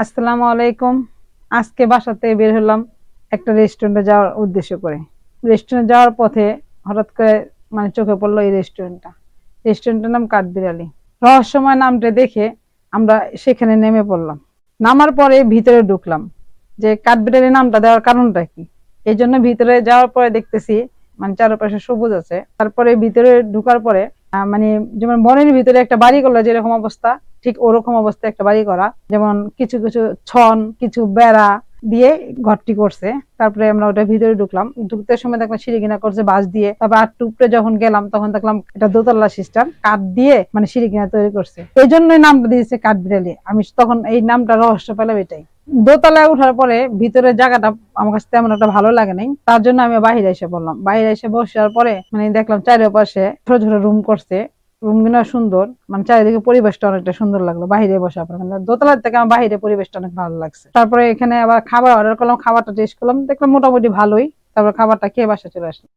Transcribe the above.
আসসালামু আলাইকুম। আজকে বাসাতে বের হলাম একটা রেস্টুরেন্টে যাওয়ার উদ্দেশ্য করে। রেস্টুরেন্টে যাওয়ার পথে হঠাৎ করে চোখে পড়লো এই রেস্টুরেন্টের নাম কাঠবিড়ালি। রহস্যময় নামটা দেখে আমরা সেখানে নেমে পড়লাম। নামার পরে ভিতরে ঢুকলাম যে কাঠবিড়ালি নামটা দেওয়ার কারণটা কি। এই জন্য ভিতরে যাওয়ার পরে দেখতেছি চারপাশে সবুজ আছে। তারপরে ভিতরে ঢুকার পরে যেমন বনের ভিতরে একটা বাড়ি করলো যেরকম অবস্থা, ঠিক ওরকম অবস্থায় একটা বাড়ি করা। যেমন কিছু কিছু ছন, কিছু বেড়া দিয়ে ঘরটি করছে। তারপরে আমরা ওটা ভিতরে ঢুকলাম। ঢুকতে সময় দেখলাম সিঁড়ি কিনা করছে বাঁশ দিয়ে। তারপর আর টুকরে যখন গেলাম তখন দেখলাম এটা দোতলা সিস্টেম, কাঠ দিয়ে সিঁড়ি কিনা তৈরি করছে। এই জন্যই নামটা দিয়েছে কাঠবিড়ালি। আমি তখন এই নামটা রহস্য পেলাম এটাই। দোতলায় ওঠার পরে ভিতরের জায়গাটা আমার কাছে তেমন একটা ভালো লাগে নাই, তার জন্য আমি বাইরে এসে বললাম। বাইরে এসে বসার পরে দেখলাম চারিপাশে ছোট ছোট রুম করছে। রুম গুলো সুন্দর, চারিদিকে পরিবেশটা অনেকটা সুন্দর লাগলো। বাইরে বসে দোতলার থেকে আমার বাইরে পরিবেশটা অনেক ভালো লাগছে। তারপরে এখানে আবার খাবার অর্ডার করলাম, খাবারটা টেস্ট করলাম, দেখলাম মোটামুটি ভালোই। তারপর খাবারটা খেয়ে বাসা চলে আসলাম।